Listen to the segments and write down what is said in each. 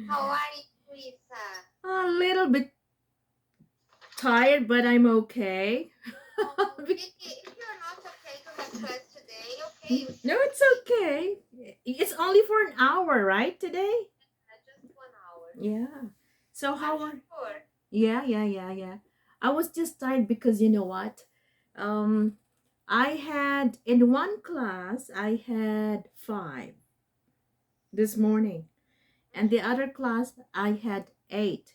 How are you, Lisa? A little bit tired, but I'm okay. If you're not okay to have class today, okay, you No, should it's sleep. okay. It's only for an hour, right, today? Just 1 hour. Yeah. So Are how you are? sure? Yeah. I was just tired because you know what? Um, I had in one class I had five this morning, and the Mm-hmm. other class I had eight.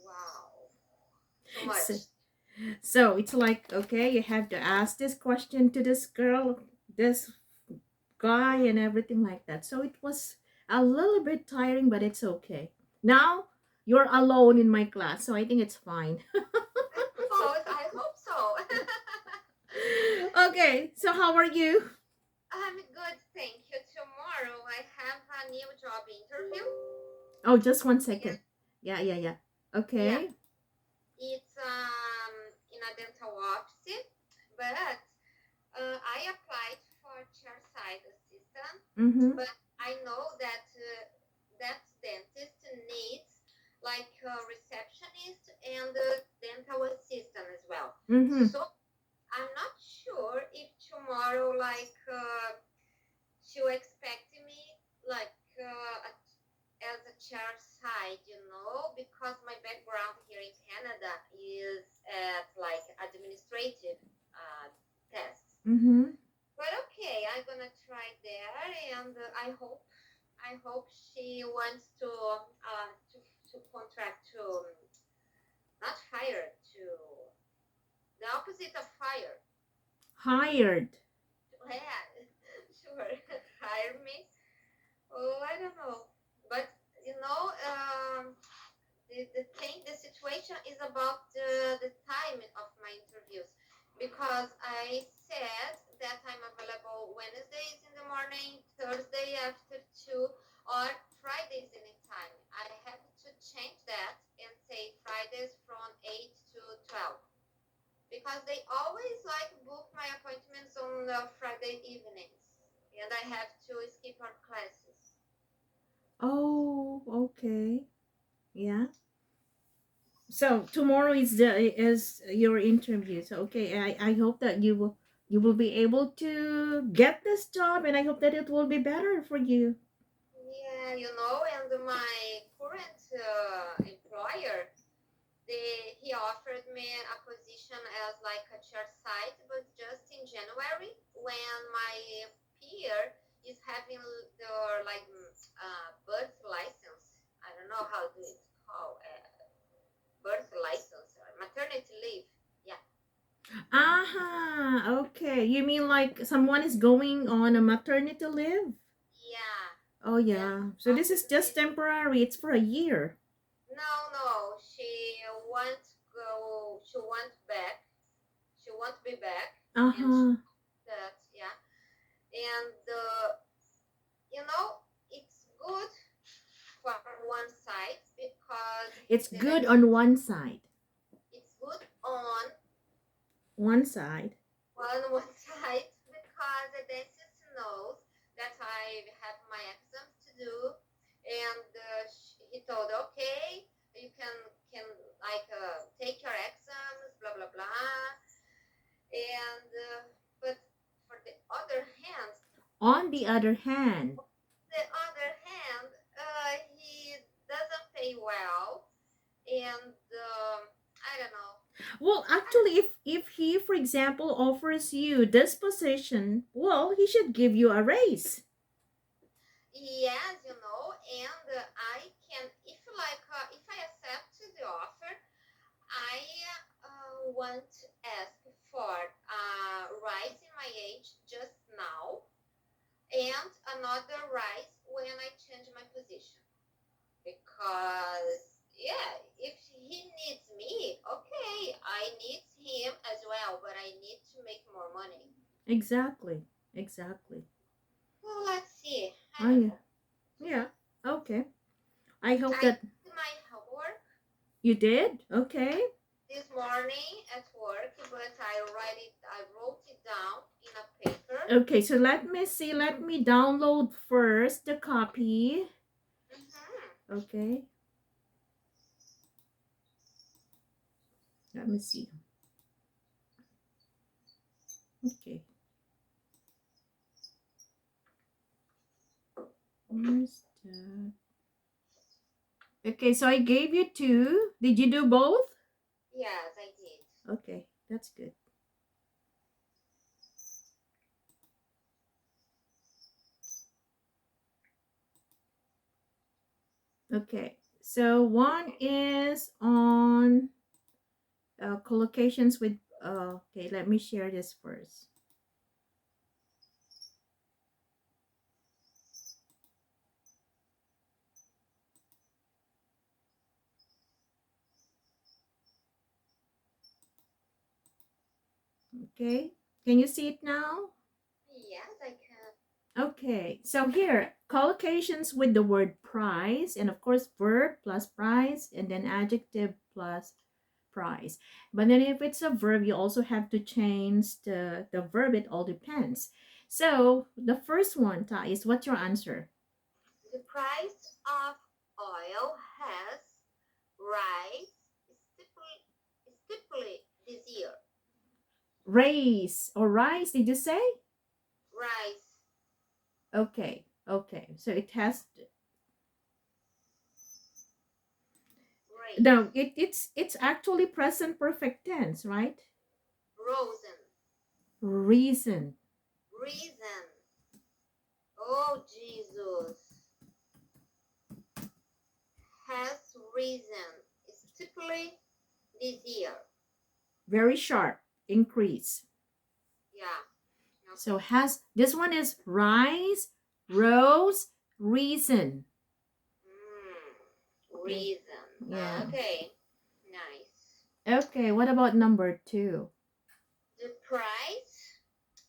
Wow, too So, much. so it's like okay, you have to ask this question to this girl, this guy, and everything like that. So it was a little bit tiring, but it's okay. Now you're alone in my class, so I think it's fine. I suppose. I hope so. Okay, so how are you? I'm good, thank you. Tomorrow I have a new job interview. Oh, just one And second. Yeah. yeah, Okay. it's in a dental office, but I applied for chairside assistant, Mm-hmm. but I know that that dentist needs like a receptionist and a dental assistant as well. Mm-hmm. So I'm not sure if tomorrow like she'll expect me like as a chair side, because my background here in Canada is at like administrative tests. Mm-hmm. But okay, I'm gonna try there, and I hope she wants to contract to not hire to the opposite of fire. Hired. Yeah, sure, hire me. Oh, I don't know, but you know, the situation is about the time of my interviews, because I said that I'm available Wednesdays in the morning, Thursday after 2, or Fridays anytime. I have to change that and say Fridays from 8 to 12, because they always like book my appointments on Friday evenings, and I have to skip our classes. Oh, okay. Yeah. So tomorrow is your interview. So okay, I hope that you will be able to get this job, and I hope that it will be better for you. Yeah, and my current employer, he offered me a position as like a chair site, but just in January, when my peer is having their like birth license. I don't know how do it called, birth license or maternity leave. Yeah, Aha, okay. You mean like someone is going on a maternity leave? yeah, Oh and yeah. So this is just obviously, temporary. It's for a year. no, she wants go. She wants back. She wants be back, and Uh-huh. that, yeah, and it's good for one side, because It's the good on dentist, one side. it's good on One side. one side, because the dentist knows that I have my exams to do, and he told, okay, you can like take your exams, blah blah blah, and but for On the other hand, the other hand, he doesn't pay well, and I don't know. well, actually, if he, for example, offers you this position, well, he should give you a raise. Yes, and I can, if I accept the offer, I want to ask for rise in my age just now, and another rise when I change my position. Because, yeah, if he needs me, okay, I need him as well, but I need to make more money. Exactly. Exactly. Well, let's see. I Oh don't yeah. know. Yeah. Okay. I hope I that did my homework you did. Okay. this morning at work, but I wrote it down in a paper. Okay, so let me see. Let me download first the copy. Okay. Let me see. Okay. Where's that? Okay, so I gave you two. Did you do both? Yes, I did. Okay, that's good. Okay, so one is on collocations with, okay, let me share this first. Okay, can you see it now? Yes, I can. Okay, so here, collocations with the word price, and of course, verb plus price, and then adjective plus price. But then if it's a verb, you also have to change the verb. It all depends. So the first one, Ta, is what's your answer? The price of oil has rise steeply this year. Raise or rise, did you say? Rise, Okay, okay. So it has, raise, no, it's actually present perfect tense, right? rosen, Reason. reason. Oh, Jesus. Has risen steeply this year. Very sharp increase. Yeah. So Okay. has, this one is rise, rose, reason. Okay. Reason. Yeah. Okay. Nice. Okay, what about number two? The price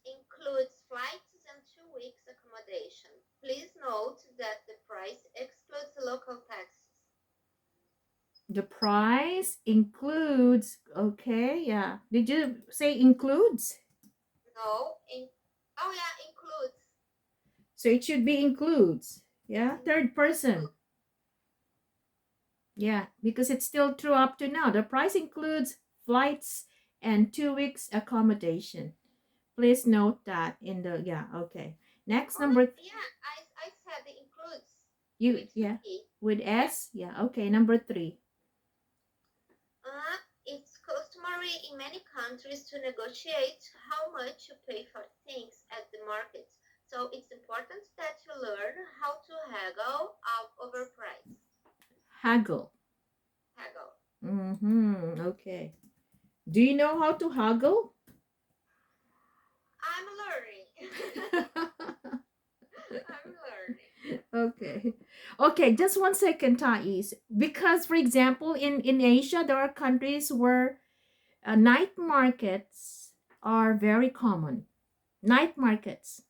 includes flights and 2 weeks accommodation. Please note that the price excludes local taxes. The price includes, okay, yeah. Did you say includes? No, oh yeah, includes. So it should be includes. Yeah, third person. Includes. Yeah, because it's still true up to now. The price includes flights and 2 weeks accommodation. Please note that in the, yeah, okay. Next Oh, number, yeah, I said it includes you, with yeah, E. with Yeah. S, yeah, okay. Number three. It's customary in many countries to negotiate how much you pay for things at the market. So it's important that you learn how to haggle out over price. Haggle. Haggle. Mm-hmm. Okay. Do you know how to haggle? I'm learning. I'm learning. Okay. Okay, just 1 second, Thais. Because, for example, in Asia, there are countries where night markets are very common. Night markets.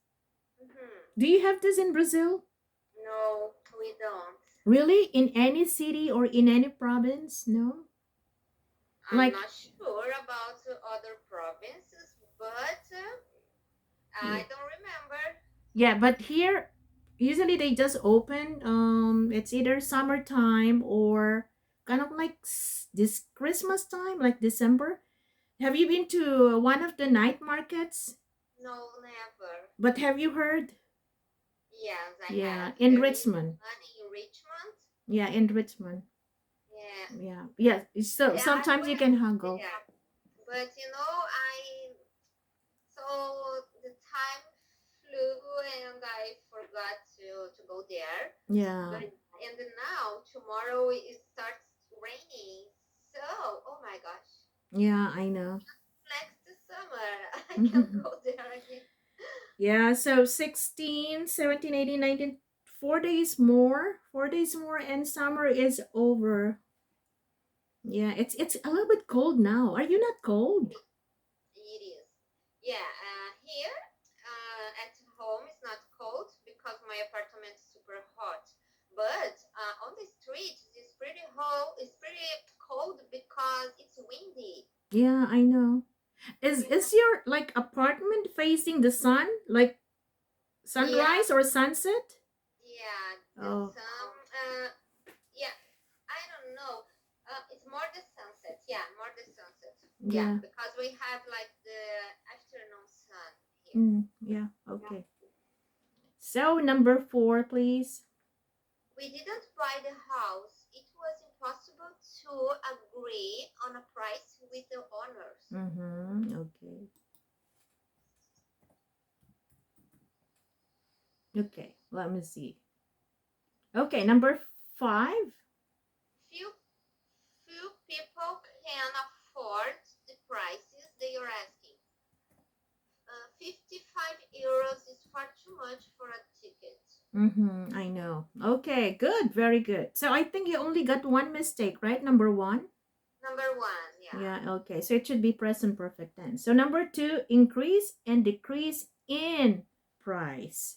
Hmm. Do you have this in Brazil? No, we don't. Really? In any city or in any province? No? I'm Like, not sure about other provinces, but yeah. I don't remember. Yeah, but here, usually they just open, it's either summertime or kind of like this Christmas time, like December. Have you been to one of the night markets? No, never. But have you heard? Yes, I Yeah, have. in There is Richmond. one in Richmond. Yeah, in Richmond. Yeah, Yeah, yeah. So yeah, I sometimes you went can haggle. there, but so the time flew and I forgot to go there. Yeah, But and now tomorrow it starts raining. So, oh my gosh, yeah, I know. next summer I can't Mhm. go there again. Yeah, so 16, 17, 18, 19, 4 days more. 4 days more, and summer is over. Yeah, it's a little bit cold now. Are you not cold? It is. Yeah, here at home it's not cold because my apartment is super hot. But on the street it's pretty hot. It's pretty cold because it's windy. Yeah, I know. Is Yeah, is your like apartment facing the sun, like yeah, sunrise or sunset? yeah. The Oh, sun. more the sunset. Yeah, more the sunset. Yeah. Because we have like the afternoon sun here. Yeah. Okay. So number 4, please. We didn't buy the house. It was impossible to agree on a price with the owners. Okay. Okay. Let me see. Okay. Number 5. Few people can afford the prices they are asking. 55 euros is far too much for a ticket. I know. Okay. Good. Very good. So I think you only got one mistake, right? Number 1. Number 1, yeah. Yeah. Okay. So it should be present perfect tense. So number 2, increase and decrease in price.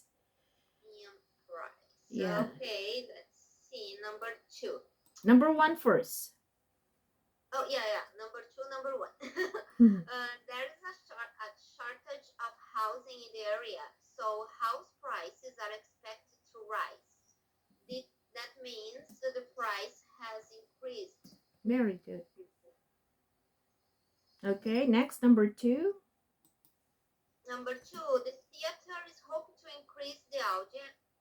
In price. Yeah. Okay, let's see. Number 2. Number 1 first. Oh, yeah. Number 2, number 1. There is a shortage of housing in the area, so house prices are expected to rise. That means the price has increased. Very good. Okay, next, number 2. Number 2, the theater is hoping to increase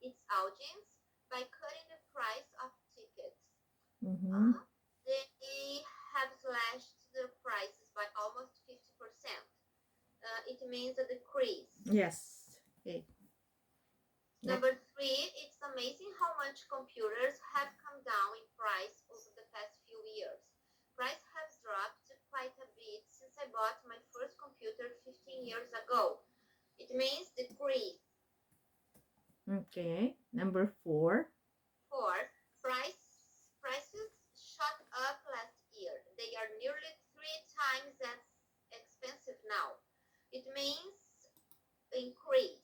its audience by cutting the price of tickets. They have slashed the prices by almost 50%. It means a decrease. Yes. Okay. Number 3, it's amazing how much computers have come down in price over the past few years. Price has dropped quite a bit since I bought my first computer 15 years ago. It means decrease. Okay. Number 4. 4, prices shot up last year. They are nearly 3 times as expensive now. It means increase.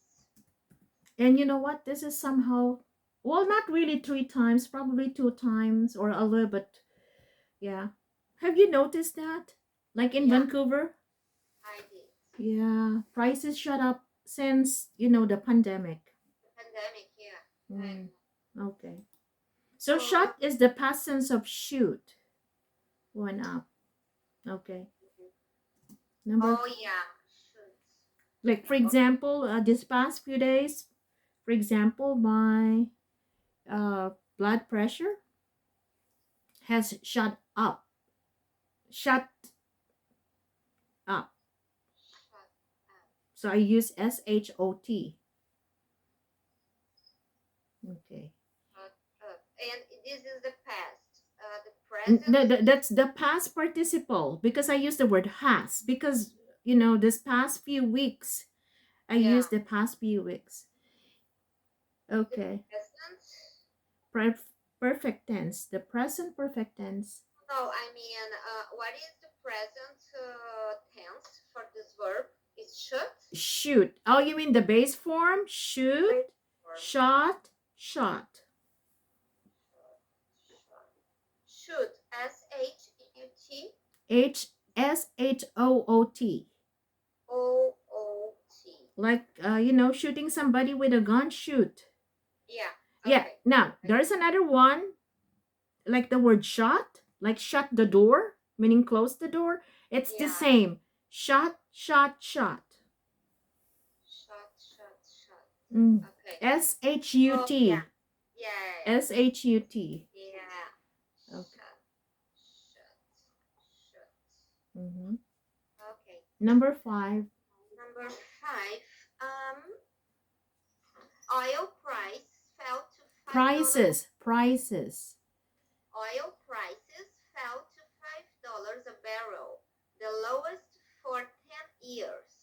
And you know what? This is somehow, well, not really 3 times, probably 2 times or a little bit. Yeah. Have you noticed that? Like in Vancouver? I did. Yeah. Prices shot up since, the pandemic. The pandemic, yeah. Okay. So shot is the past tense of shoot. Went up. Okay. Number. Oh, yeah. Shoot. Like for example, this past few days, for example, my blood pressure has shot up. Shut up. So I use SHOT. Okay. And this is the past. The present. That's the past participle because I use the word has because this past few weeks I use the past few weeks. Okay. The present. Perfect tense. The present perfect tense. No, I mean, what is the present tense for this verb? It's shoot. Shoot. Oh, you mean the base form? Shoot. Shot. Shot. Shoot. SHUT. HSHOOT. OOT. Like shooting somebody with a gun. Shoot. Yeah. Okay. Yeah. Now there's another one, like the word shot, like shut the door, meaning close the door. It's the same. Shot, shot, shot. Shot, shot, shot. Okay. SHUT. Yeah. SHUT. Yeah. Okay. Shut. Okay. Number 5. Number 5. Oil price fell to $5. Prices. Oil prices fell to $5 a barrel, the lowest for 10 years.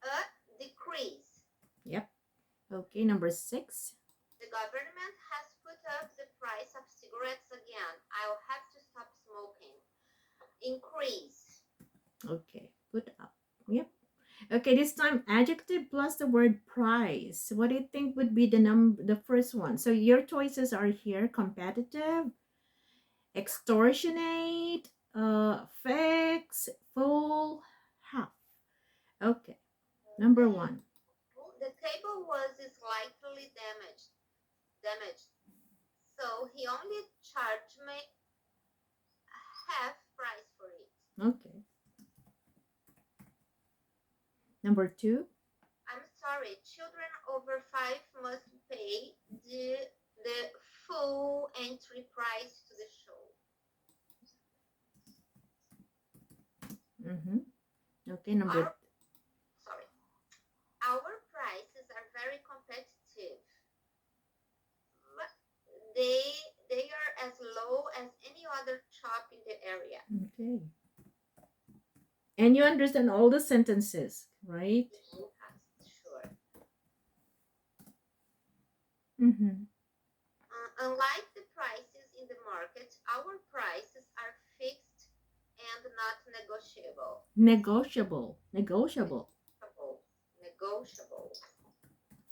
A decrease. Yep. Okay, number 6. The government has put up the price of cigarettes again. I'll have to stop smoking. Increase. Okay, put up. Yep. Okay, this time adjective plus the word price. What do you think would be the first one? So your choices are here: competitive, extortionate, fix, full, half. Okay, number 1. The table was slightly damaged. So he only charged me half price for it. Okay. Number 2. I'm sorry, children over 5 must pay the full entry price to the show. Mm-hmm. Okay, number. Our prices are very competitive. They are as low as any other shop in the area. Okay. And you understand all the sentences, right? Yes, sure. Mm-hmm. Unlike the prices in the market, our prices are fixed and not negotiable. Negotiable. Negotiable. Negotiable.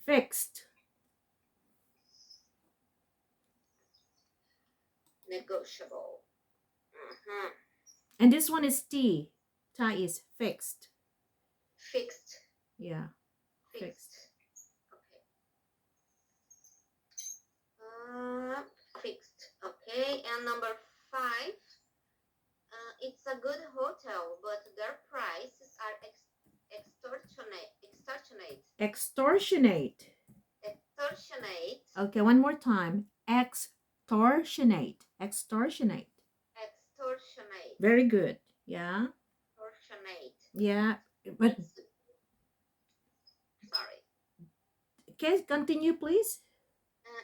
Fixed. Negotiable. Mm-hmm. And this one is T. Tie is fixed. Fixed. Yeah. Fixed. Fixed. Okay. And number 5. It's a good hotel, but their prices are extortionate. Extortionate. Extortionate. Okay, one more time. Extortionate. Extortionate. Extortionate. Very good. Yeah. Extortionate. Yeah. But sorry. Okay, continue, please.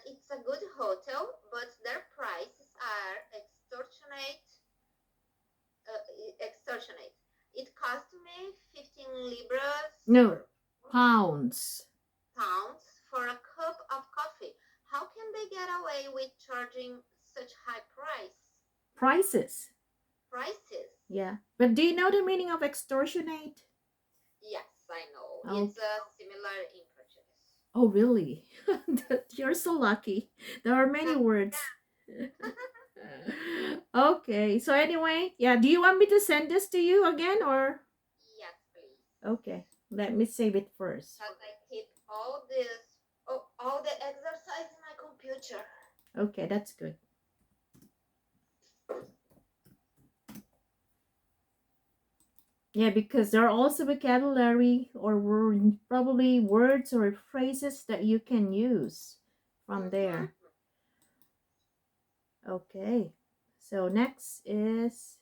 It's a good hotel, but their prices are extortionate. Extortionate. It cost me 15 libras. No, pounds. Pounds for a cup of coffee. How can they get away with charging such high Prices. prices? Yeah. But do you know the meaning of extortionate? Yes, I know. Oh. It's similar in Portuguese. Oh, really? You're so lucky. There are many words. Okay. So anyway, yeah. Do you want me to send this to you again or? Yes, please. Okay. Let me save it first. Because I keep all the exercise in my computer. Okay, that's good. Yeah, because there are also vocabulary or probably words or phrases that you can use from there. Okay. So next is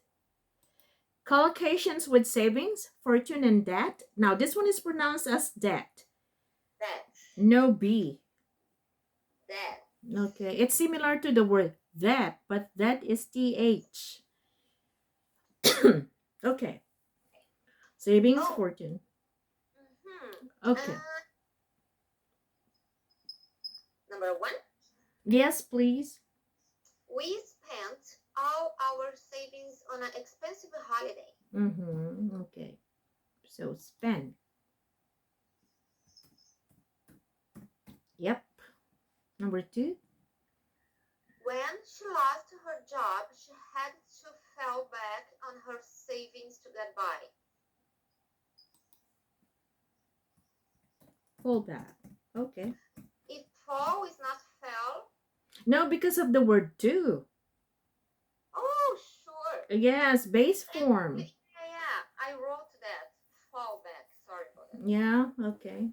collocations with savings, fortune, and debt. Now this one is pronounced as debt. Debt. No B. Debt. Okay. It's similar to the word that, but that is TH. Okay. Savings, fortune. Mm-hmm. Okay. Number 1. Yes, please. We spent all our savings on an expensive holiday. Mm-hmm. Okay. So spend. Yep. Number 2. When she lost her job, she had to fall back on her savings to get by. Fall back. Okay. If fall is not fell. No, because of the word do. Oh, sure. Yes, base form. Yeah, I wrote that. Fall back. Sorry about that. Yeah, okay.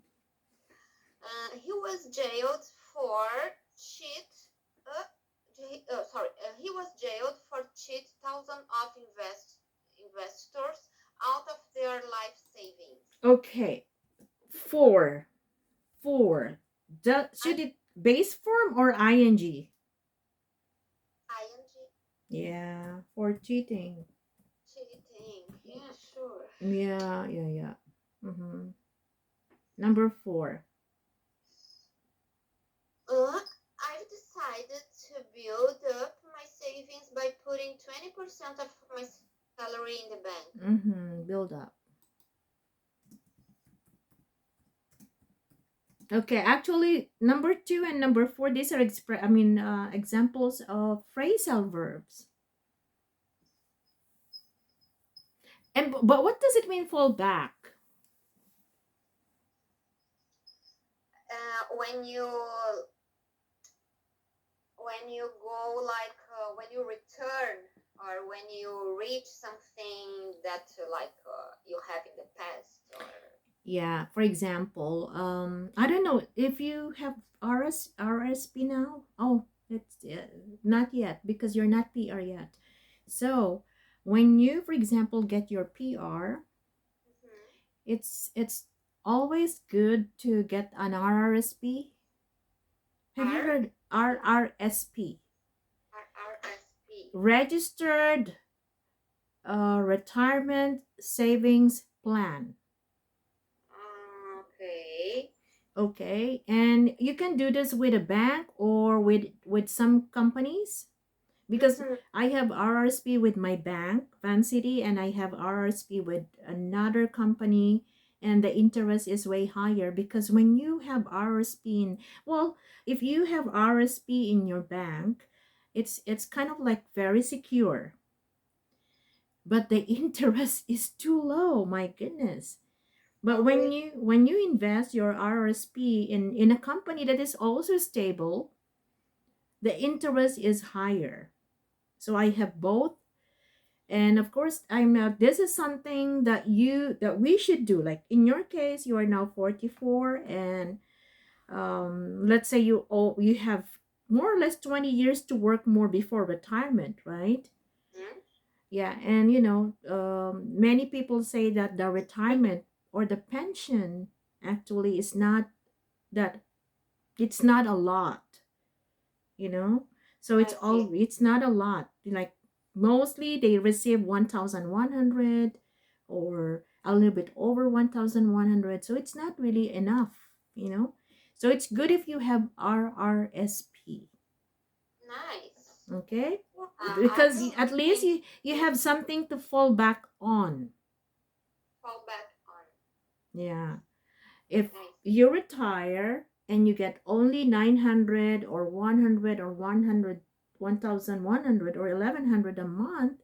He was jailed for he was jailed for cheat thousands of investors out of their life savings. Okay. For. Should it base form or ing? Ing. Yeah, for cheating. Cheating. Yeah, sure. Yeah. Mm-hmm. Number 4. I've decided to build up my savings by putting 20% of my salary in the bank. Mm-hmm. Build up. Okay, actually, number 2 and number 4, these are examples of phrasal verbs. But what does it mean fall back? When you go when you return or when you reach something that you have in the past, or Yeah, for example, I don't know if you have RSP now. Oh, it's not yet because you're not PR yet. So when you, for example, get your PR, Mhm. it's always good to get an RRSP. Have you R heard RRSP? RRSP. Registered Retirement Savings Plan. Okay. Okay, and you can do this with a bank or with some companies because Mm-hmm. I have RRSP with my bank, Van City, and I have RRSP with another company, and the interest is way higher because when you have RRSP in, well, if you have RRSP in your bank, it's kind of like very secure, but the interest is too low. My goodness. But Oh, when you invest your RRSP in a company that is also stable, the interest is higher. So I have both, and of course I'm this is something that we should do. Like in your case, you are now 44, and let's say you have more or less 20 years to work more before retirement, right? mm-hmm. Yeah, and many people say that the retirement or the pension actually is not that it's not a lot, you know. So I see. it's not a lot. Like mostly they receive 1,100 or a little bit over 1,100. So it's not really enough, you know. So it's good if you have RRSP, Nice. okay? I Because will at least think you have something to fall back on. fall back on. Yeah. If Nice. you retire and you get only 900 or 100 or 1,100 or 1,100 a month,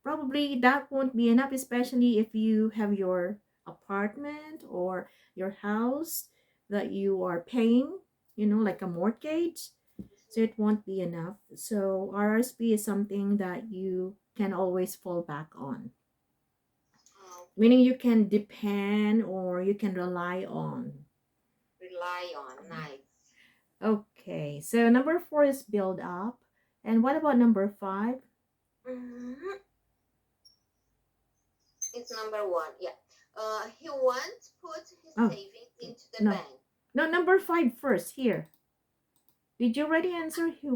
probably that won't be enough, especially if you have your apartment or your house that you are paying, like a mortgage. So it won't be enough. So RSP is something that you can always fall back on, meaning Okay. you can depend or you can rely on. Rely on. Nice. Okay, so number four is build up. And what about number five? Mm-hmm. It's number one. Yeah. He won't put his Oh, savings into the no. bank. No, number five first here. Did you already answer? He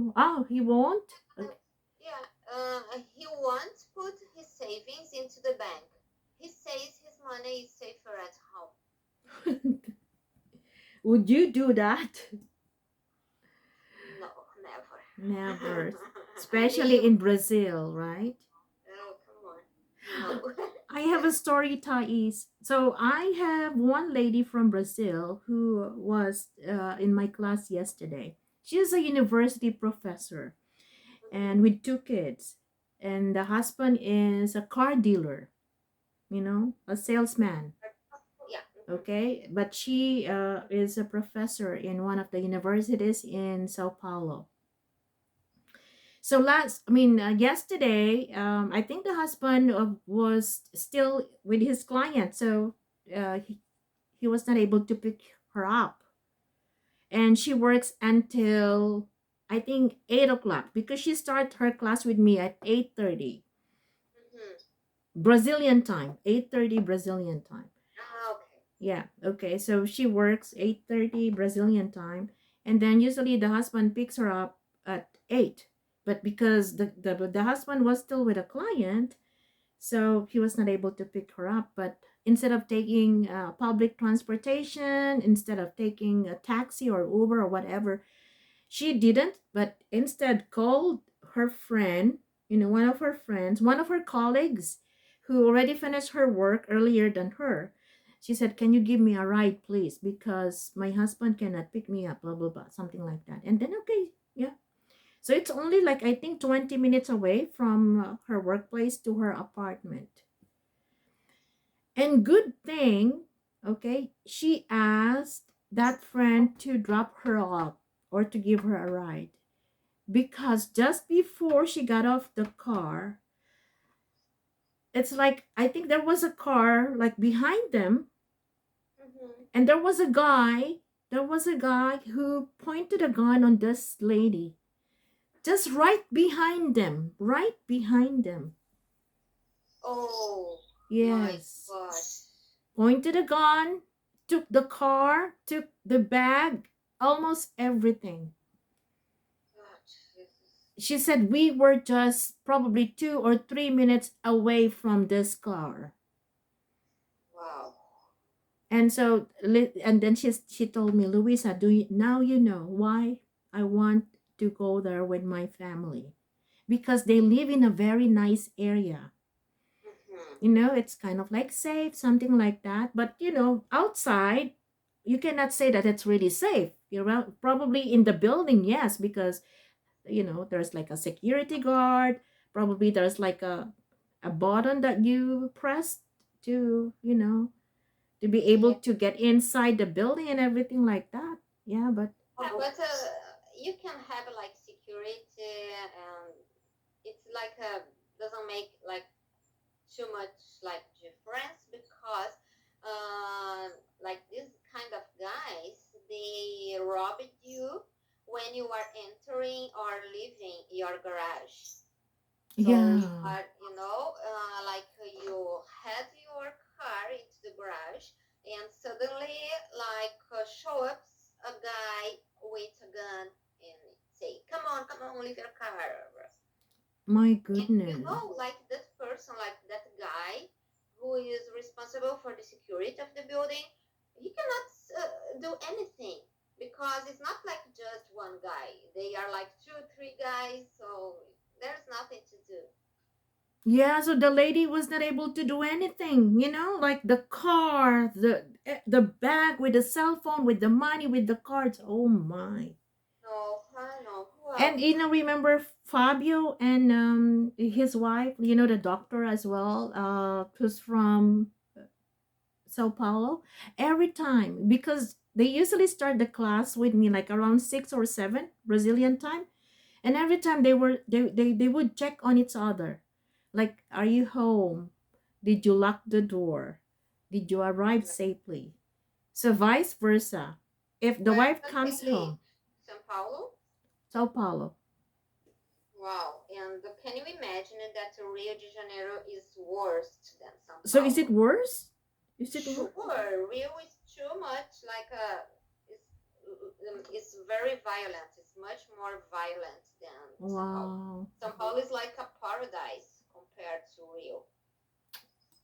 won't? Uh, yeah. He won't put his savings into the bank. He says his money is safer at home. Okay. Would you do that? No, never. Never. And he. Especially in Brazil, right? Oh, come on. No. I have a story, Thais. So I have one lady from Brazil who was in my class yesterday. She is a university professor and with two kids. And the husband is a car dealer, a salesman. Yeah. Okay, but she is a professor in one of the universities in Sao Paulo. So yesterday, I think the husband was still with his client, so he was not able to pick her up, and she works until I think 8 o'clock because she started her class with me at 8:30 Mm-hmm. Brazilian time, 8:30 Brazilian time. Okay. Yeah, okay. So she works 8:30 Brazilian time, and then usually the husband picks her up at 8. But because the husband was still with a client, so he was not able to pick her up. But instead of taking public transportation, instead of taking a taxi or Uber or whatever, she didn't, but instead called her friend, one of her friends, one of her colleagues who already finished her work earlier than her. She said, "Can you give me a ride, please? Because my husband cannot pick me up, blah, blah, blah," something like that. And then, okay, yeah. So it's only like, I think, 20 minutes away from her workplace to her apartment. And good thing, okay, she asked that friend to drop her off or to give her a ride because just before she got off the car, it's like I think there was a car like behind them, Mm-hmm. and there was a guy who pointed a gun on this lady, just right behind them. Oh my Yes, gosh. pointed a gun, took the car, took the bag, almost everything. Oh, Jesus. She said we were just probably 2 or 3 minutes away from this car. Wow. And so, and then she told me, Louisa, do you now you know why I want to go there with my family, because they live in a very nice area. Mm-hmm. It's kind of like safe, something like that. But outside, you cannot say that it's really safe. You're probably in the building, yes, because there's like a security guard. Probably there's like a button that you press to to be able Yeah. to get inside the building and everything like that. Yeah, but Yeah, but you can have like security, and it's like doesn't make like too much like difference because like these kind of guys, they robbed you when you are entering or leaving your garage. So you yeah, are, like you had your car into the garage, and suddenly, like, show up a guy with a gun and say, come on, leave your car." my And goodness. like that person, like that guy who is responsible for the security of the building, he cannot do anything because it's not like just one guy. They are like two, three guys, so there's nothing to do. Yeah, so the lady was not able to do anything, like the car, the bag with the cell phone, with the money, with the cards. Oh my. No, I know. And Well, remember Fabio and his wife, the doctor as well, who's from Sao Paulo, every time, because they usually start the class with me like around 6 or 7 Brazilian time, and every time they would check on each other, like, are you home? Did you lock the door? Did you arrive safely? So vice versa. If the where wife does comes they live? home, São Paulo? Sao Paulo. Wow. And can you imagine that Rio de Janeiro is worse than São So is it Paulo? worse? Is it worse? Sure, Rio is too much like it's very violent. It's much more violent than São Paulo. Wow. São Paulo is like a paradise compared to Rio.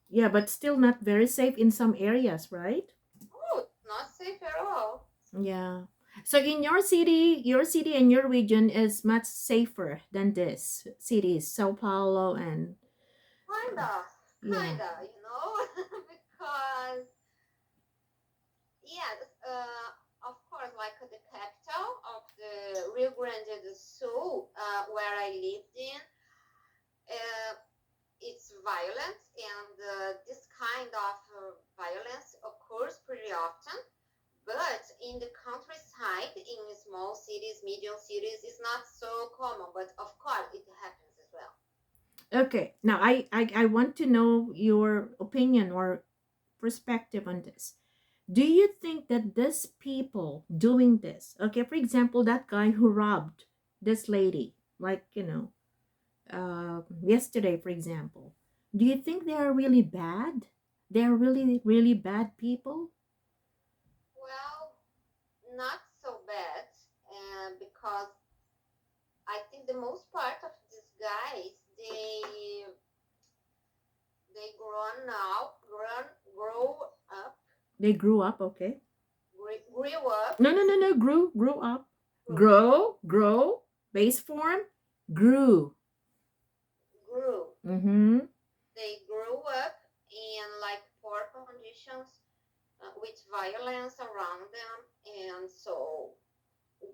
Yeah, but still not very safe in some areas, right? Oh, it's not safe at all. Yeah. So in your city and your region is much safer than this cities, Sao Paulo and Kinda, yeah. because yeah, of course, like the capital of the Rio Grande do Sul, where I lived in, uh, it's violent, and this kind of violence occurs pretty often. But in the countryside, in small cities, medium cities, it's not so common. But of course, it happens as well. Okay. Now I want to know your opinion or perspective on this. Do you think that these people doing this, okay, for example, that guy who robbed this lady, like, yesterday, for example, do you think they are really bad? They are really, really bad people? Well, not so bad, because I think the most part of these guys, they grow up, They grew up, okay? grew up, No, no, no, no. Grew up. grew up, Grow. Base form. Grew. grew. Mm-hmm. They grew up in like poor conditions, with violence around them, and so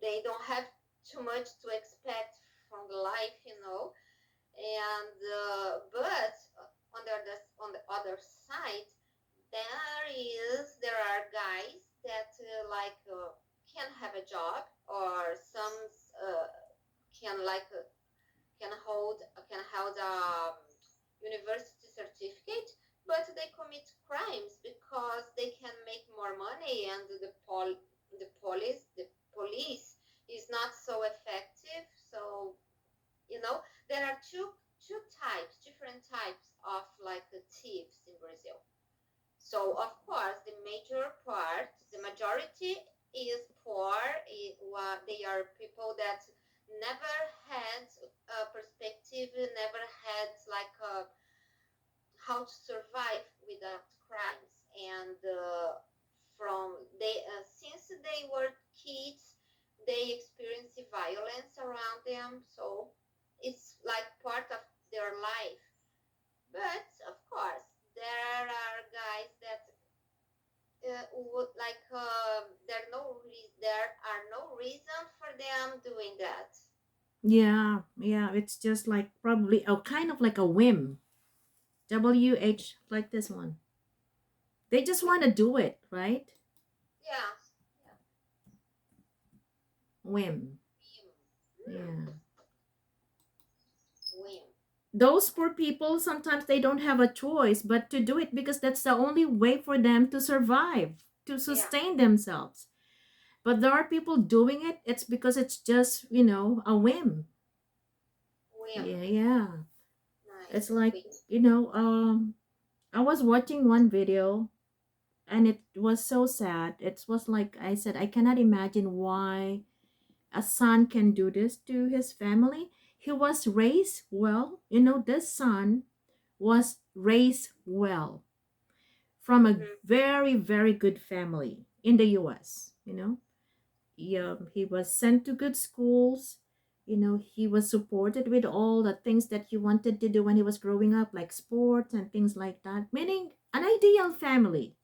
they don't have too much to expect from the life, And but on the other side, there are guys that can have a job, or some uh, can like can hold a university certificate, but they commit crimes because they can make more money, and the police is not so effective. So there are two types, different types of like thieves in Brazil. So of course, the majority is poor. They are people that never had a perspective, never had like how to survive without crimes, and from they since they were kids, they experience violence around them. So it's like part of their life. But of course, there are guys that would like there are no reason for them doing that. Yeah, yeah, it's just like probably a kind of like a whim. WH, like this one. They just want to do it, right? Yeah. Whim. Hmm. Yeah. Win. Those poor people, sometimes they don't have a choice but to do it because that's the only way for them to survive, to Yeah. sustain themselves. But there are people doing it, it's because it's just, a whim. Win. Yeah, yeah. It's Nice. like, Win. I was watching one video and it was so sad. It was like I said, I cannot imagine why a son can do this to his family. He was raised well. This son was raised well from a Mm-hmm. very, very good family in the US. He was sent to good schools. He was supported with all the things that he wanted to do when he was growing up, like sports and things like that, meaning an ideal family.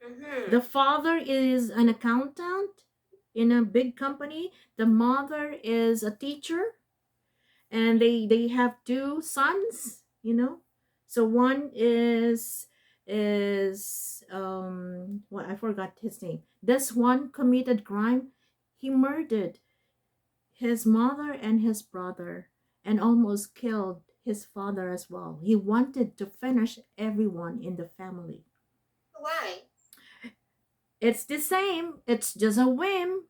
Mm-hmm. The father is an accountant in a big company. The mother is a teacher, and they have two sons. So one is what, I forgot his name. This one committed crime. He murdered his mother and his brother and almost killed his father as well. He wanted to finish everyone in the family. Why? It's the same, it's just a whim.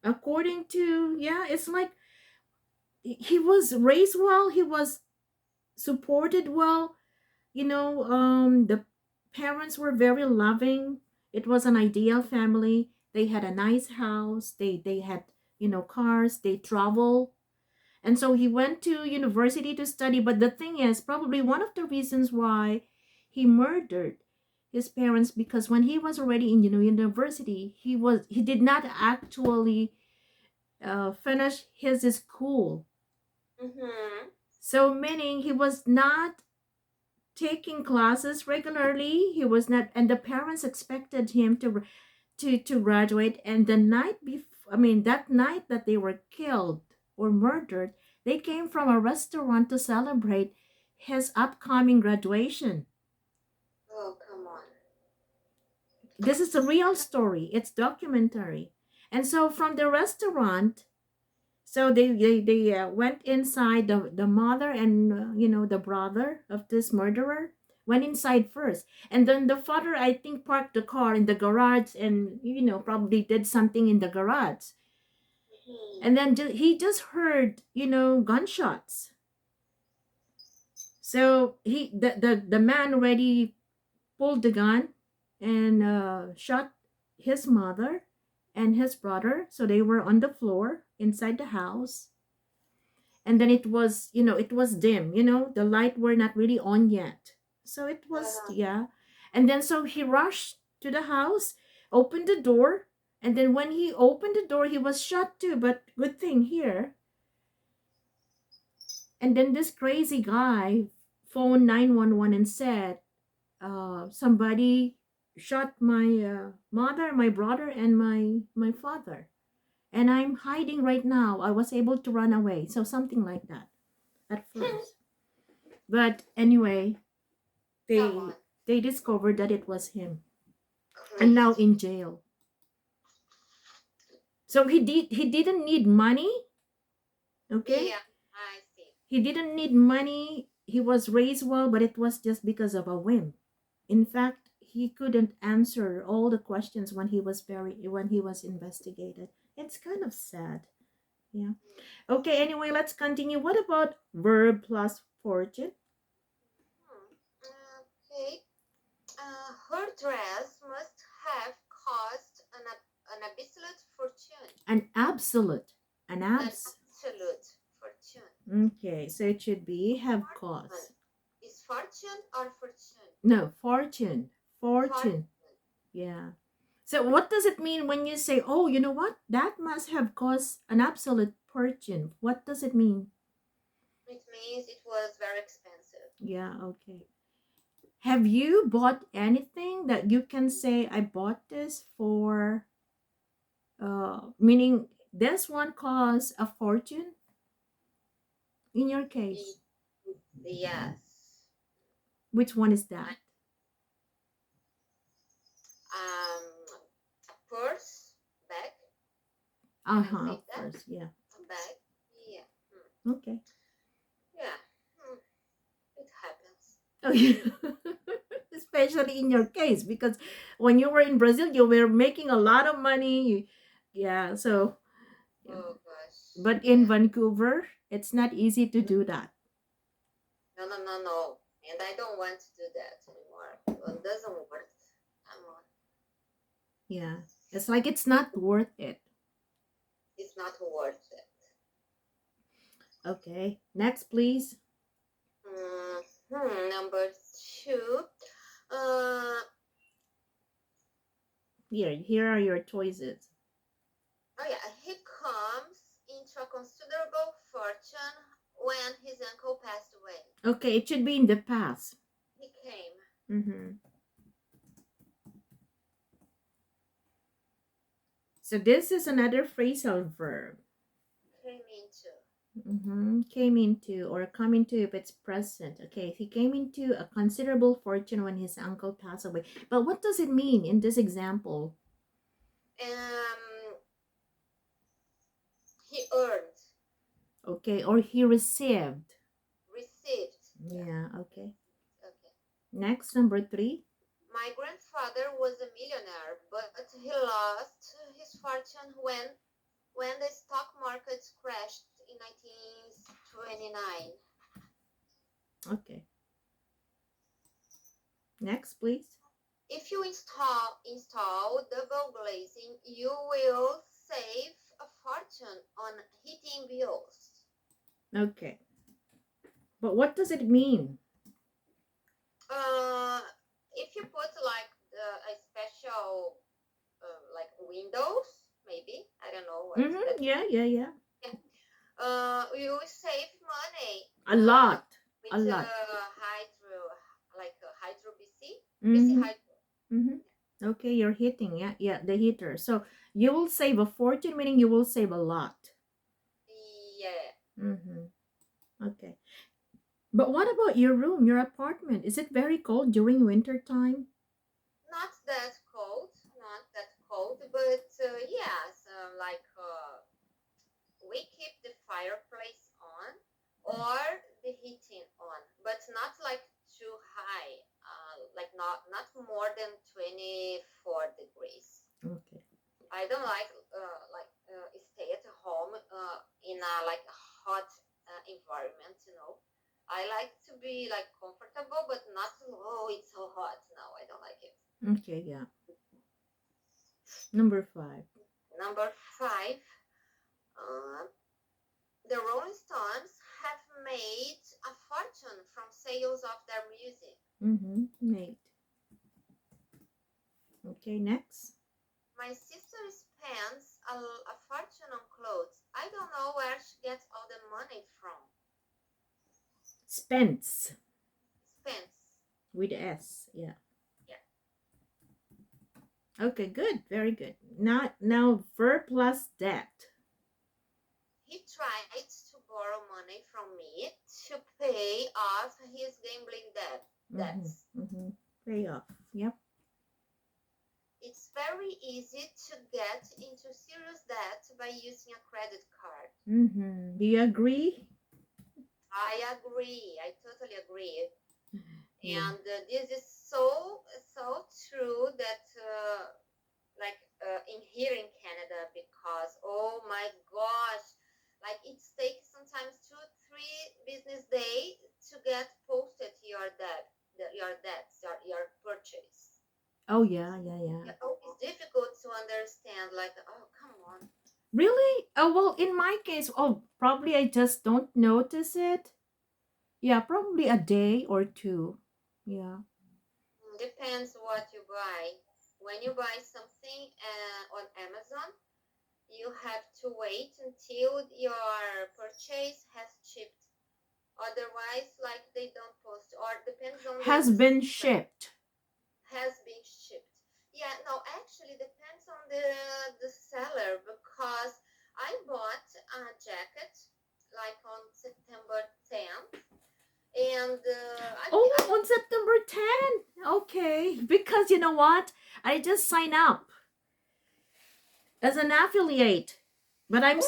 According to, yeah, it's like he was raised well, he was supported well. The parents were very loving. It was an ideal family. They had a nice house. They had, cars. They travel. And so he went to university to study. But the thing is, probably one of the reasons why he murdered his parents, because when he was already in, university, he did not actually finish his school. Mm-hmm. So meaning he was not taking classes regularly. He was not, and the parents expected him to graduate. And the night before, I mean, that night that they were killed or murdered, they came from a restaurant to celebrate his upcoming graduation. Oh, come on. This is a real story. It's documentary. And so from the restaurant, so they went inside. The mother and the brother of this murderer went inside first, and then the father, I think, parked the car in the garage and probably did something in the garage. Mm-hmm. And then he just heard gunshots. So the man already pulled the gun and shot his mother and his brother. So they were on the floor inside the house. And then it was dim. The light were not really on yet. So it was, Uh, yeah. And then so he rushed to the house, opened the door, and then when he opened the door he was shot too, but good thing here. And then this crazy guy phoned 911 and said, somebody shot my mother, my brother, and my father, and I'm hiding right now. I was able to run away. So something like that at first. But anyway, come they on. they discovered that it was him, and now Crazy. in jail. So he didn't need money, okay? Yeah, I see. He didn't need money. he was raised well, but it was just because of a whim. In fact, he couldn't answer all the questions when he was investigated. It's kind of sad. Yeah. Okay, anyway, let's continue. What about verb plus fortune? Okay. Her dress must have cost an absolute fortune. An absolute. An An abs. absolute fortune. Okay, so it should be have cost. Is fortune or fortune? No, fortune. Fortune. Yeah. So what does it mean when you say, oh, you know what? That must have cost an absolute fortune. What does it mean? It means it was very expensive. Yeah, okay. Have you bought anything that you can say, I bought this for, meaning this one cost a fortune in your case? Yes. Which one is that? A purse, bag. Uh-huh, of course, yeah. A bag. Yeah. Okay. Yeah. It happens. Oh, yeah. Especially in your case, because when you were in Brazil, you were making a lot of money. Yeah, so. Yeah. Oh gosh. But in Vancouver, it's not easy to do that. No. And I don't want to do that anymore. Well, it doesn't work. Yeah. It's like it's not worth it. It's not worth it. Okay. Next, please. Number 2. Here are your choices. Oh yeah, he comes into a considerable fortune when his uncle passed away. Okay, it should be in the past. He came. Mm-hmm. So this is another phrasal verb. Came into. Came into or come into if it's present. Okay, he came into a considerable fortune when his uncle passed away. But what does it mean in this example? He earned. Okay, or he received. Received. Yeah, okay. Next, number 3. My grandfather was a millionaire, but he lost his fortune when the stock market crashed in 1929. Okay. Next, please. If you install double glazing, you will save a fortune on heating bills. Okay. But what does it mean? If you put like a special like windows, maybe, I don't know. Yeah. You will save money. A lot. With a lot. Hydro BC Hydro. Okay, you're heating, yeah, the heater. So you will save a fortune, meaning you will save a lot. Yeah. Okay. But what about your room, your apartment? Is it very cold during winter time? Not that cold, but yes, we keep the fireplace on or the heating on, but not like too high, like not more than 24 degrees. Okay. I don't like stay at home in a like hot environment, I like to be like comfortable, but not it's so hot. No, I don't like it. Okay, yeah. Number 5. Number 5. The Rolling Stones have made a fortune from sales of their music. Made. Okay, next. My sister spends a fortune on clothes. I don't know where she gets all the money from. Spends. With S, yeah. Okay, good, very good. Now verb plus debt. He tried to borrow money from me to pay off his gambling debts. Pay off, yep. It's very easy to get into serious debt by using a credit card. Do you agree? I agree. I totally totally agree. Yeah. And this is so true that like in here in Canada, because oh my gosh, like it takes sometimes 2 3 business days to get posted your your debts, your purchase. Oh yeah, yeah, yeah. Yeah, oh, it's difficult to understand. Like, oh, come on. Really? Oh well, in my case, oh probably I just don't notice it. Yeah, probably a day or two. Yeah. Depends what you buy. When you buy something on Amazon, you have to wait until your purchase has shipped. Otherwise, like they don't post, or depends on Has the been seller, shipped. has been shipped. Yeah, no, actually depends on the seller, because I bought a jacket like on September 10th, and I Oh, on September 10th. Okay, because you know what? I just signed up as an affiliate, but I'm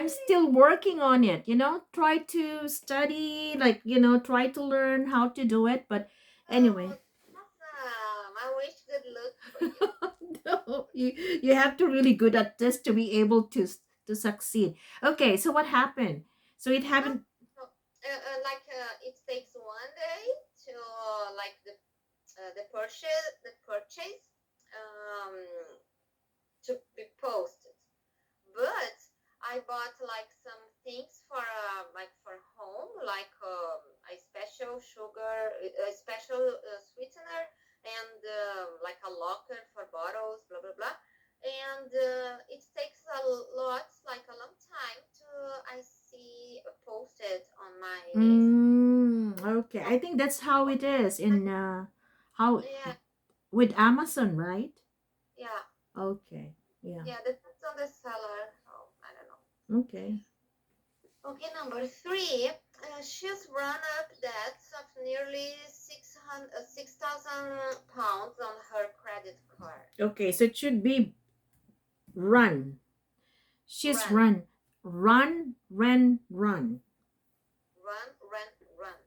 still working on it. Try to study, like try to learn how to do it. But oh, anyway, awesome! I wish good luck for you. no, you have to really good at this to be able to succeed. Okay, so what happened? So it No, happened. no, like it takes 1 day to like the purchase um to be posted. But I bought like some things for like for home, like a special sugar, a special sweetener, and like a locker for bottles, blah blah blah. And it takes a lot, like a long time to I see posted on my Okay, I think that's how it is in how yeah, with Amazon, right? yeah, Okay, yeah, yeah. Depends on the seller. Oh, I don't know. okay. Okay, number three. She's run up debts of nearly 6,000 pounds on her credit card. Okay, so it should be run. She's Run, run. run, run, run.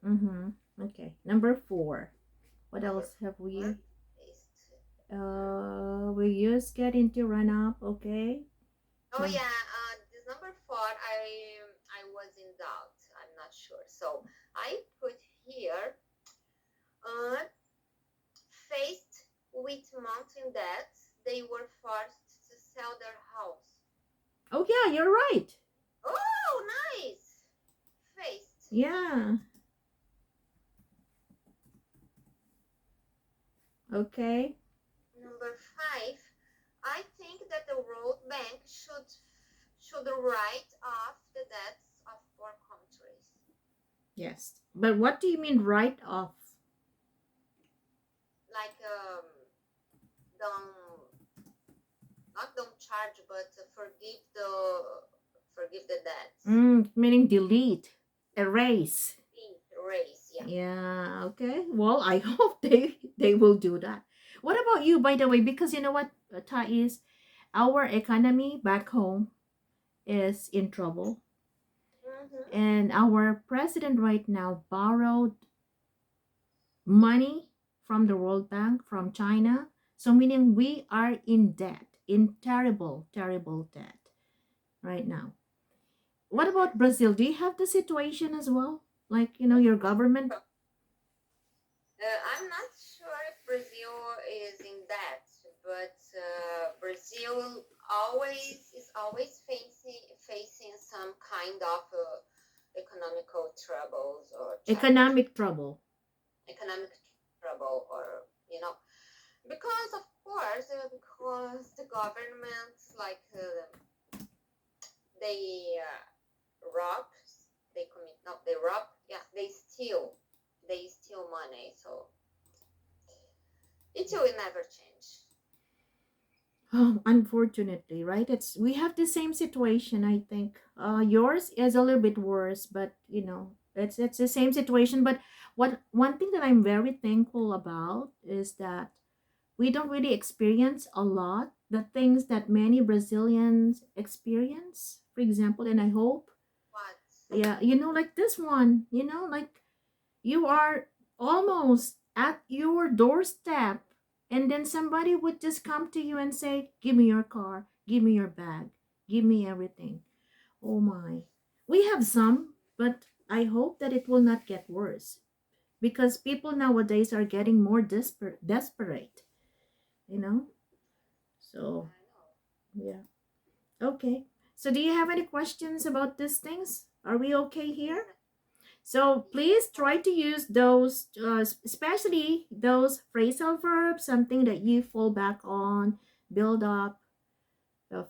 Mm-hmm. Okay, number 4. What Number else have four we? is. Hmm. We just get into run up. Okay. Oh Num- yeah, this number four. I was in doubt. I'm not sure. So I put here. Uh, Faced with mounting debts, they were forced to sell their house. oh yeah, you're right. Oh, nice! Faced. Yeah. Okay. Number five, I think that the World Bank should write off the debts of poor countries. Yes. But what do you mean write off? Like don't not don't charge, but forgive the debts. Meaning delete, erase. Erase, yeah. Yeah, okay. Well, I hope they will do that. What about you, by the way? Because you know what, Thais, our economy back home is in trouble, Mm-hmm. and our president right now borrowed money from the World Bank from China. So meaning we are in debt, in terrible, terrible debt right now. What Mm-hmm. about Brazil? Do you have the situation as well? Like, your government. I'm not sure if Brazil is in that, but Brazil always facing some kind of economical troubles or challenges, Economic trouble. economic trouble, or because of course, because the government like they rob, they commit, no, they rob, yeah, they steal money, so it will never change. Oh, unfortunately, right? We have the same situation, I think. Yours is a little bit worse, but it's the same situation. But one thing that I'm very thankful about is that we don't really experience a lot the things that many Brazilians experience, for example, and I hope, What? yeah, like this one, like You are almost at your doorstep, and then somebody would just come to you and say, "Give me your car, give me your bag, give me everything." Oh my. We have some, but I hope that it will not get worse because people nowadays are getting more desperate, you know? So, I know. yeah. Okay. So, do you have any questions about these things? Are we okay here? So Yes. please try to use those, especially those phrasal verbs, something that you fall back on, build up,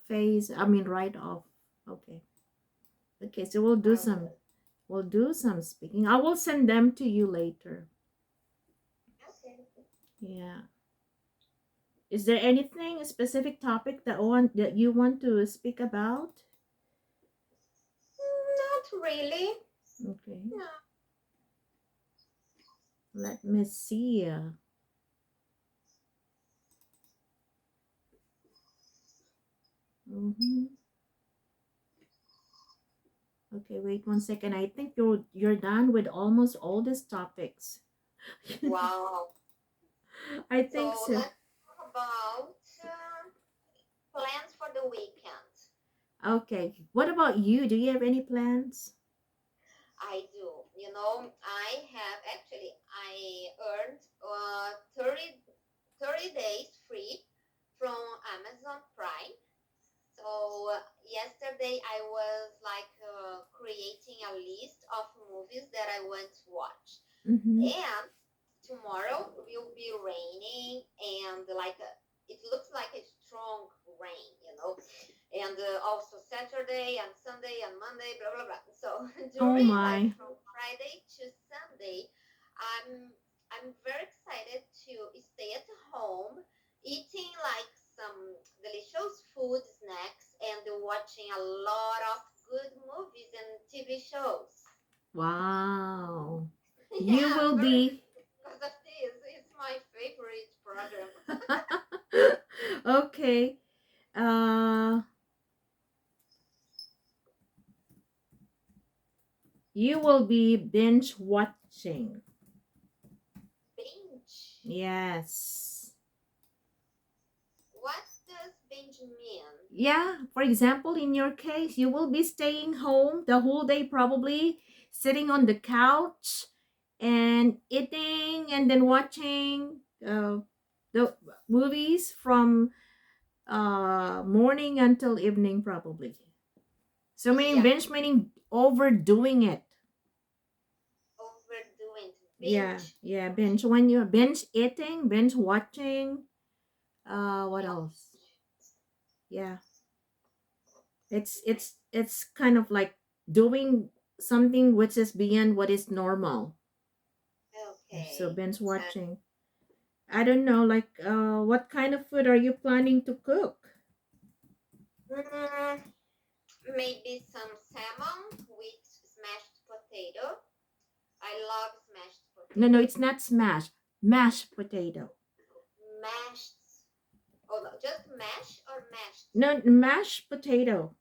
phase. I mean, write off. Okay. Okay. So I will. we'll do some speaking. I will send them to you later. Okay. Yeah. Is there anything, a specific topic that you want to speak about? Not really. Okay. No. Let me see. Mm-hmm. Okay, wait 1 second. I think you're done with almost all these topics. Wow. I think So so. let's talk about plans for the weekend. Okay. What about you? Do you have any plans? I do. I have actually I earned 30 days free from Amazon Prime. So yesterday I was like creating a list of movies that I want to watch. Mm-hmm. And tomorrow will be raining and it looks like a strong rain. And also Saturday and Sunday and Monday, blah blah blah. So Oh during like my. from Friday to Sunday, I'm very excited to stay at home, eating like some delicious food snacks and watching a lot of good movies and TV shows. Wow. You Yeah, I'm will very be because of this. It's my favorite program. okay. Uh you will be binge watching. Binge. Yes. What does binge mean? Yeah, for example, in your case, you will be staying home the whole day, probably sitting on the couch and eating and then watching the movies from morning until evening, probably. So, meaning Yeah, binge, meaning overdoing it. overdoing Yeah, binge. yeah, binge. When you're binge eating, binge watching, what Yeah. else? Yeah, it's kind of like doing something which is beyond what is normal. So Okay. binge So watching. I don't know, like what kind of food are you planning to cook? mm, maybe some salmon with smashed potato. I love smashed No, no, potato. it's not smash. Mashed potato. Mashed. Oh no, just mash or mashed? No, mashed potato.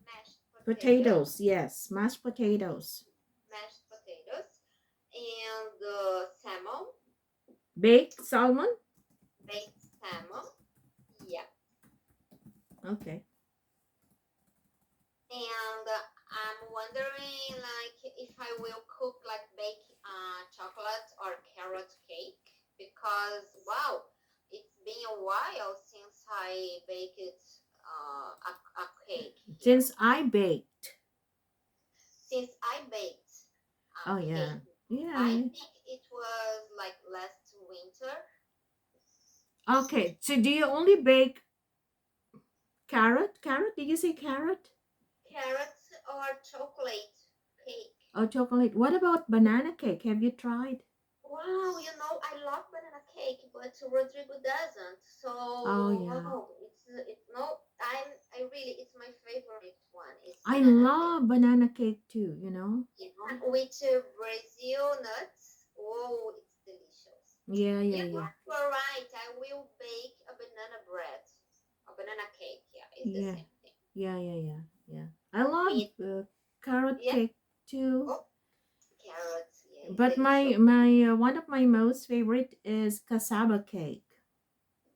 Mashed potato. Potatoes, yes, mashed potatoes. Mashed potatoes and salmon, Baked salmon. baked salmon. Yeah. Okay. And I'm wondering like if I will cook like bake chocolate or carrot cake because wow, it's been a while since I baked a cake here. Since I baked. Since I baked a Oh yeah. cake, Yeah, I yeah. think it was like last winter. Okay. So do you only bake carrot? Carrot? Did you say carrot? Carrot or chocolate cake. Oh, chocolate. What about banana cake? Have you tried? Wow, I love banana cake, but Rodrigo doesn't. So Oh yeah. wow, it's no, I really it's my favorite one. It's I banana cake. love banana cake too, you know? Yeah, with Brazil nuts. Oh, it's delicious. Yeah, yeah, You yeah. are right. I will bake a banana bread, a banana cake. Yeah, it's the Yeah. same thing. Yeah, yeah, yeah. Yeah. I love With carrot yeah, cake too. oh, carrots. But my delicious. one of my most favorite is cassava cake.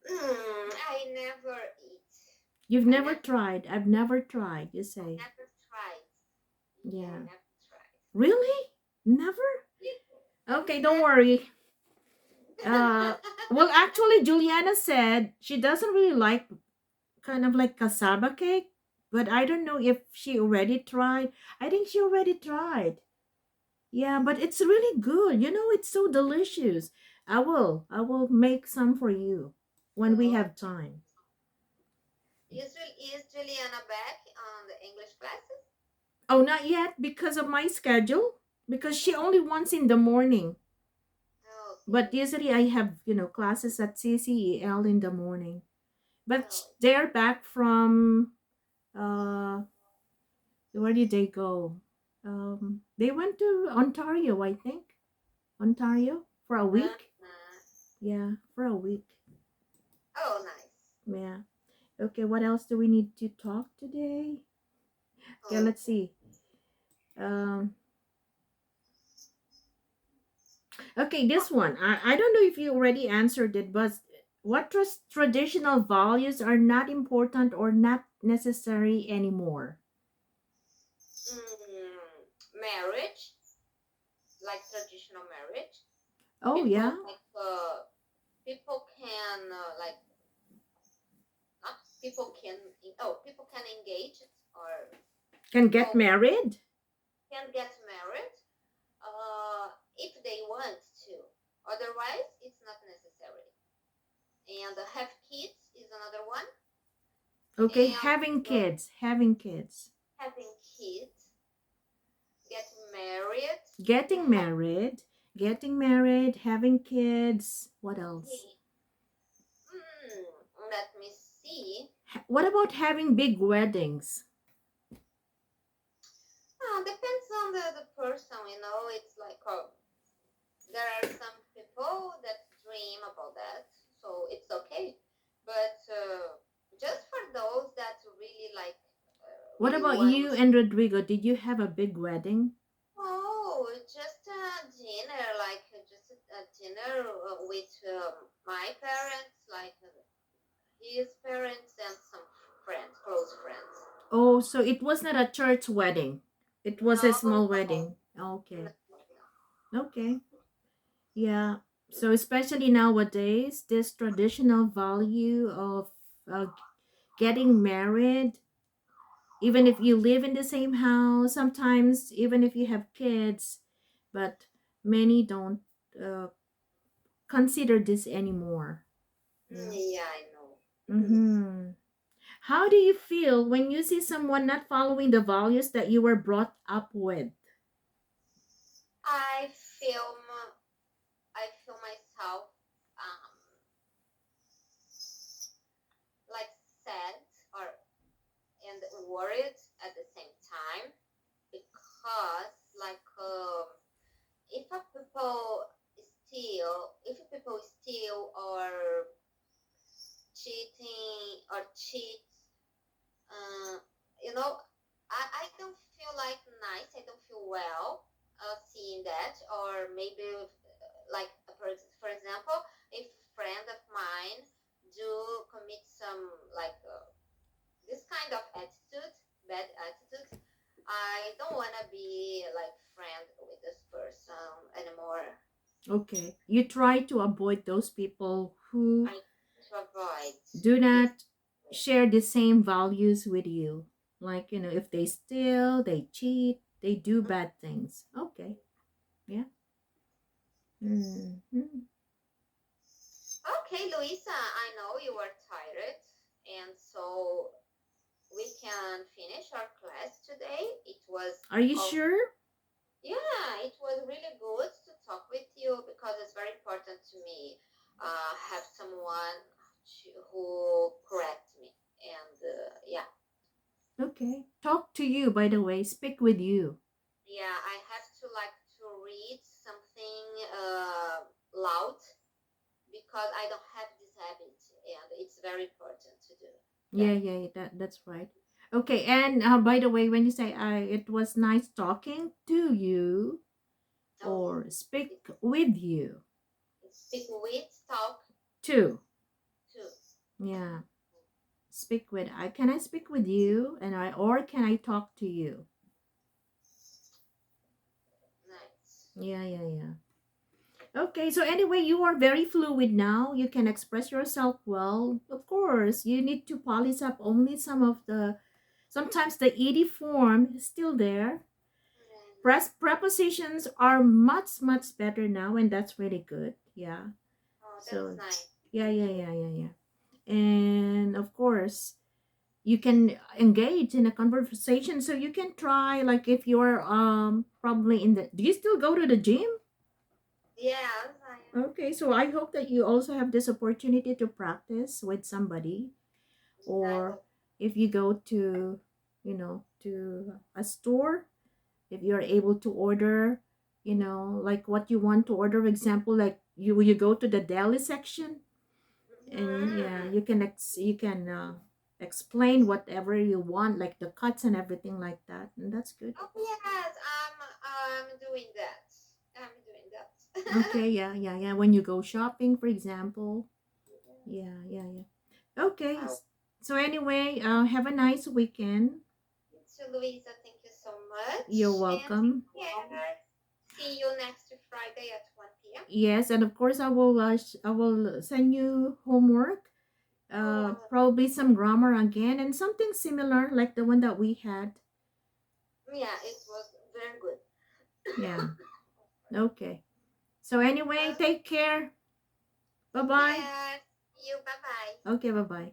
I never eat. You've I never never, tried. I've never tried. You say, never tried. Yeah, I yeah. never tried. Really? Never? Yeah, Okay, don't never. worry. Uh, well, actually, Juliana said she doesn't really like kind of like cassava cake, but I don't know if she already tried. I think she already tried. Yeah, but it's really good. You know, it's so delicious. I will make some for you when we Oh, have time. is Juliana back on the English classes? Oh, not yet because of my schedule. Because she Oh, only wants in the morning. But okay. usually I have, classes at CCEL in the morning. But Oh, they're back from uh where did they go? They went to Ontario, I think. Ontario for a week. nice. Yeah, for a week. Oh, nice. Yeah. Okay, what else do we need to talk today? Okay, let's Okay. see. Um, okay, this one. I don't know if you already answered it, but what traditional values are not important or not necessary anymore? Marriage, like traditional marriage. Oh, yeah. People can not people can people can engage or Can get people married? can get married if they want to. Otherwise, it's not necessary. And have kids is another one. Okay, And having kids. Having kids. having kids, getting married, Getting have married. Getting married, having kids. What else? let me see. What about having big weddings? Depends on the person, you know. It's like there are some people that dream about that, so it's okay. But just for those that really What really about want. you and Rodrigo? Did you have a big wedding? Oh, just a dinner, just a dinner with my parents, his parents, and some friends, close friends. Oh, so it was not a church wedding. It was a No, small no, wedding. no, Okay. no. Okay. Yeah. So especially nowadays, this traditional value of uh, getting married, even if you live in the same house, sometimes even if you have kids, but many don't uh, consider this anymore. Yeah. Yeah, I know. Mm-hmm. How do you feel when you see someone not following the values that you were brought up with? I feel I feel myself um, like sad or and worried at the same time because if a people steal or cheat, uh, you know, I don't feel like nice. I don't feel well seeing that. Or maybe for example, if a friend of mine do commit some this kind of attitude, bad attitude, I don't want to be like friend with this person anymore. Okay. You try to avoid those people who I to avoid do this. not share the same values with you. Like, if they steal, they cheat, they do bad things. Okay. Yeah. Mm-hmm. Okay, Luisa, I know you are tired, and so we can finish our class today. It was Are you of sure? Yeah, it was really good to talk with you because it's very important to me have someone who correct me. And yeah, Okay. Talk to you, by the way. Speak with you. yeah, I have to read something loud because I don't have this habit, and it's very important to do Yeah, that. yeah, that's right. Okay, and by the way, when you say it was nice talking to you, Oh, or speak with you. speak with, talk Two. to. Yeah. Speak with. Can I speak with you? And I or can I talk to you? Nice. Yeah, yeah, yeah. Okay, so anyway, you are very fluid now. You can express yourself well. Of course, you need to polish up only some of the, sometimes the ed form is still there. Prepositions are much, much better now, and that's really good. Yeah. Oh, that's So, nice. yeah, yeah, yeah, yeah, yeah. And of course, you can engage in a conversation. So you can try, like if you're probably in the, do you still go to the gym? Yes, I am. Okay, so I hope that you also have this opportunity to practice with somebody, I or hope. if you go to, to a store, if you're able to order, like what you want to order. For example, like you go to the deli section, and yeah, Mhm. you can explain whatever you want, like the cuts and everything like that, and that's good. Oh yes, I'm doing that. I'm doing that. Okay, yeah, yeah, yeah. When you go shopping, for example. Yeah, yeah, yeah. Okay. Oh, So anyway, have a nice weekend. so Louisa, thank you so You're much, and take welcome. care. See you next Friday at 1 p.m. Yes, and of course I will send you homework. Oh, Probably some grammar again and something similar like the one that we had. yeah, it was very good. Yeah. Okay. So anyway, take care. Bye Take bye. care. See you. Bye bye. Okay, bye bye.